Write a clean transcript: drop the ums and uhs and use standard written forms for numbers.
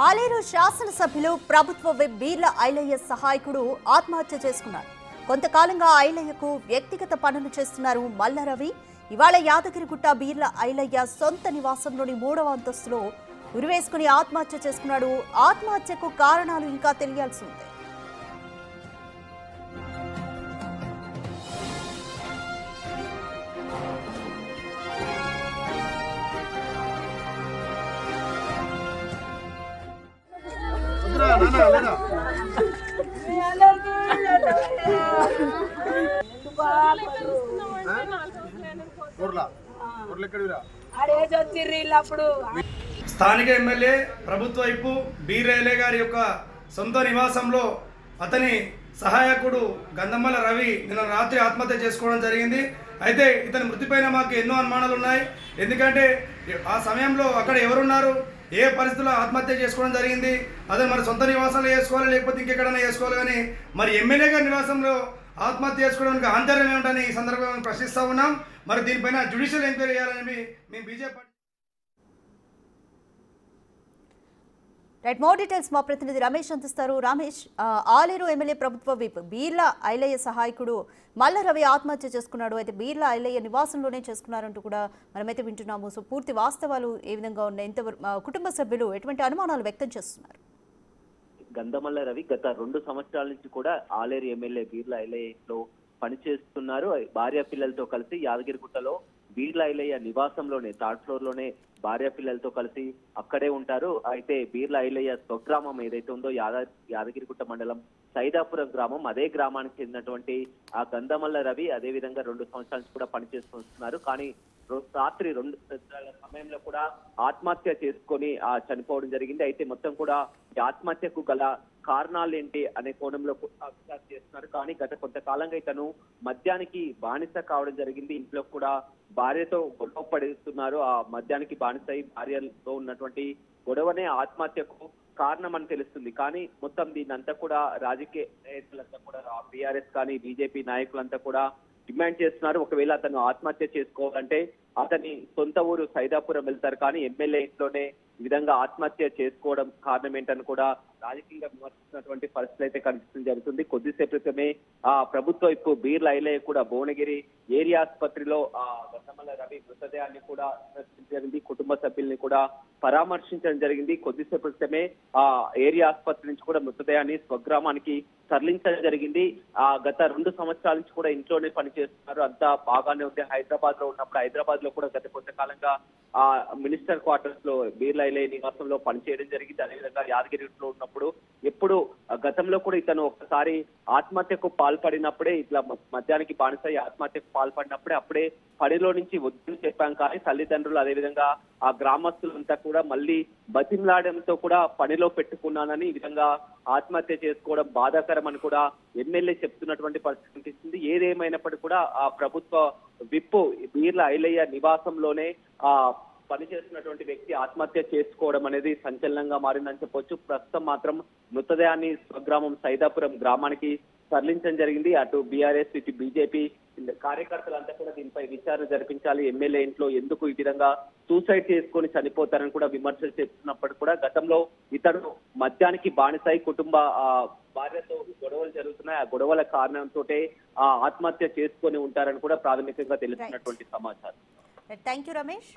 ఆలేరు శాసనసభ్యులు ప్రభుత్వ విప్ బీర్ల ఐలయ్య సహాయకుడు ఆత్మహత్య చేసుకున్నారు. కొంతకాలంగా ఐలయ్యకు వ్యక్తిగత పనులు చేస్తున్నారు మల్లారవి. ఇవాళ యాదగిరిగుట్ట బీర్ల ఐలయ్య సొంత నివాసంలోని 3వ అంతస్తులో ఉరివేసుకుని ఆత్మహత్య చేసుకున్నాడు. ఆత్మహత్యకు కారణాలు ఇంకా తెలియాల్సి ఉంది. స్థానిక ఎమ్మెల్యే ప్రభుత్వ వైపు బీర్ల గారి యొక్క సొంత నివాసంలో అతని సహాయకుడు గంధమల్ల రవి నిన్న రాత్రి ఆత్మహత్య చేసుకోవడం జరిగింది. అయితే ఇతని మృతిపైన మాకు ఎన్నో అనుమానాలు ఉన్నాయి. ఎందుకంటే ఆ సమయంలో అక్కడ ఎవరున్నారు, ఏ పరిస్థితుల్లో ఆత్మహత్య చేసుకోవడం జరిగింది, అదే మరి సొంత నివాసంలో చేసుకోవాలి లేకపోతే ఇంకెక్కడైనా చేసుకోవాలి, కానీ మరి ఎమ్మెల్యే గారి నివాసంలో ఆత్మహత్య చేసుకోవడానికి ఆంతర్యం ఏమిటని ఈ సందర్భంగా ప్రశ్నిస్తూ ఉన్నాం. మరి దీనిపైన జ్యుడిషియల్ ఎంక్వైరీ చేయాలని మేము బీజేపీ మోర్ డీటెయిల్స్ మా ప్రతినిధి రమేష్ అందిస్తారు. రమేష్, ఆలేరు ఎమ్మెల్యే ప్రభుత్వ విప్ బీర్ల ఐలయ్య సహాయకుడు మల్లారవి ఆత్మహత్య చేసుకున్నాడు. అయితే బీర్ల ఐలయ్య నివాసంలోనే చేసుకున్నారంటూ కూడా మనమైతే వింటున్నాము. సో పూర్తి వాస్తవాలు ఏ విధంగా ఉన్నాయి, కుటుంబ సభ్యులు ఎటువంటి అనుమానాలు వ్యక్తం చేస్తున్నారు? గంధమల్ల రవి గత 2 సంవత్సరాల నుంచి కూడా ఆలేరు ఎమ్మెల్యే బీర్ల ఐలయ్యలో పనిచేస్తున్నారు. భార్య పిల్లలతో కలిసి యాదగిరిగుట్టలో బీర్ల ఐలయ్య నివాసంలోనే 3rd ఫ్లోర్ లోనే భార్య పిల్లలతో కలిసి అక్కడే ఉంటారు. అయితే బీర్ల ఐలయ్య స్వగ్రామం ఏదైతే ఉందో యాదగిరిగుట్ట మండలం సైదాపురం గ్రామం, అదే గ్రామానికి చెందినటువంటి ఆ గంధమల్ల రవి అదే విధంగా 2 సంవత్సరాల నుంచి కూడా పనిచేస్తున్నారు. కానీ రాత్రి 2 సమయంలో కూడా ఆత్మహత్య చేసుకొని చనిపోవడం జరిగింది. అయితే మొత్తం కూడా ఆత్మహత్యకు గల కారణాలు ఏంటి అనే కోణంలో విచారణ చేస్తున్నారు. కానీ గత కొంతకాలంగా ఇతను మద్యానికి బానిస కావడం జరిగింది. ఇంట్లో కూడా భార్యతో గొడవ పడుతున్నారు. ఆ మద్యానికి బానిస అయి భార్యతో ఉన్నటువంటి గొడవనే ఆత్మహత్యకు కారణం అని తెలుస్తుంది. కానీ మొత్తం దీన్నంతా కూడా రాజకీయ నాయకులంతా కూడా బీఆర్ఎస్ కానీ బీజేపీ నాయకులంతా కూడా డిమాండ్ చేస్తున్నారు. ఒకవేళ అతను ఆత్మహత్య చేసుకోవాలంటే అతని సొంత ఊరు సైదాపురం వెళ్తారు, కానీ ఎమ్మెల్యే ఇంట్లోనే ఈ విధంగా ఆత్మహత్య చేసుకోవడం కారణం ఏంటని కూడా రాజకీయంగా విమర్శిస్తున్నటువంటి పరిస్థితులు అయితే కనిపించడం జరుగుతుంది. కొద్దిసేపు క్రితమే ప్రభుత్వ వైపు బీర్ల ఐలయ్య కూడా భువనగిరి ఏరియా ఆసుపత్రిలో గంధమల్ల రవి మృతదేహాన్ని కూడా జరిగింది. కుటుంబ సభ్యుల్ని కూడా పరామర్శించడం జరిగింది. కొద్దిసేపు క్రితమే ఏరియా ఆసుపత్రి నుంచి కూడా మృతదేహాన్ని స్వగ్రామానికి తరలించడం జరిగింది. గత 2 సంవత్సరాల నుంచి కూడా ఇంట్లోనే పనిచేస్తున్నారు. అంతా బాగానే ఉంది. హైదరాబాద్ లో ఉన్నప్పుడు హైదరాబాద్ లో కూడా గత కొంతకాలంగా మినిస్టర్ క్వార్టర్స్ లో బీర్ల ఐలయ్య నివాసంలో పనిచేయడం జరిగింది. అదేవిధంగా యాదగిరిలో ఉన్నప్పుడు ఎప్పుడు గతంలో కూడా ఇతను ఒకసారి ఆత్మహత్యకు పాల్పడినప్పుడే ఇట్లా మద్యానికి బానిసై ఆత్మహత్యకు పాల్పడినప్పుడే అప్పుడే పనిలో నుంచి వద్దని చెప్పాం. కానీ తల్లిదండ్రులు అదేవిధంగా ఆ గ్రామస్తులంతా కూడా మళ్ళీ బతిమలాడడంతో కూడా పనిలో పెట్టుకున్నానని ఈ విధంగా ఆత్మహత్య చేసుకోవడం బాధాకరం అని కూడా ఎమ్మెల్యే చెప్తున్నటువంటి పరిస్థితి కనిపిస్తుంది. ఏదేమైనప్పటికీ కూడా ఆ ప్రభుత్వ విప్పు బీర్ల ఐలయ్య నివాసంలోనే పనిచేస్తున్నటువంటి వ్యక్తి ఆత్మహత్య చేసుకోవడం అనేది సంచలనంగా మారిందని చెప్పొచ్చు. ప్రస్తుతం మాత్రం మృతదేహాన్ని స్వగ్రామం సైదాపురం గ్రామానికి తరలించడం జరిగింది. అటు బీఆర్ఎస్ ఇటు బీజేపీ కార్యకర్తలంతా కూడా దీనిపై విచారణ జరిపించాలి. ఎమ్మెల్యే ఇంట్లో ఎందుకు ఈ విధంగా సూసైడ్ చేసుకొని చనిపోతారని కూడా విమర్శలు చేస్తున్నప్పటికీ కూడా గతంలో ఇతడు మద్యానికి బానిసై కుటుంబ భార్యతో గొడవలు జరుగుతున్నాయి. ఆ గొడవల కారణంతో ఆత్మహత్య చేసుకొని ఉంటారని కూడా ప్రాథమికంగా తెలుస్తున్నటువంటి సమాచారం. Thank you Ramesh.